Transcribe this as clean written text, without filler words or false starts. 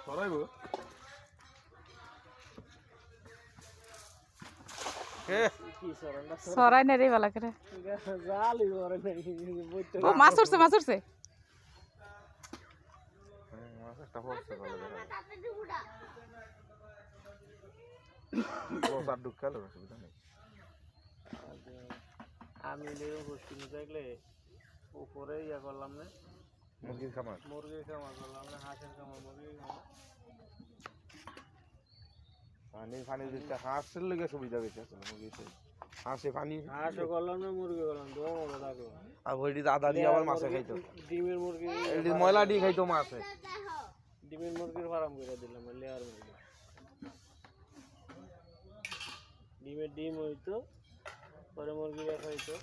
সরাইবো সরাই না রে বালা করে ও মাছ উঠছে একটা পড়ছে ভালো দেখা বসার ঢুকাল অসুবিধা নেই আমি লেরো বসছি দেখলে উপরে ইয়া করলাম না মুরগির খামার করলাম না হাঁসের খামার মুরগির খামার পানি দিতে হাঁসের লেগে সুবিধা বেশি আছে মুরগি হাঁসে পানি হাঁসও করলাম না মুরগি করলাম দোয়া মজা থাকলো আর ওইটি দাদা দিয়ে আবার মাছে খাইতো ডিমের মুরগি এটি ময়লা দিয়ে খাইতো মাছে ডিমের মুরগির ফার্ম করে দিলাম লেয়ার মুরগি ডিমের ডিম হইতো পরে মুরগি রাখা হইতো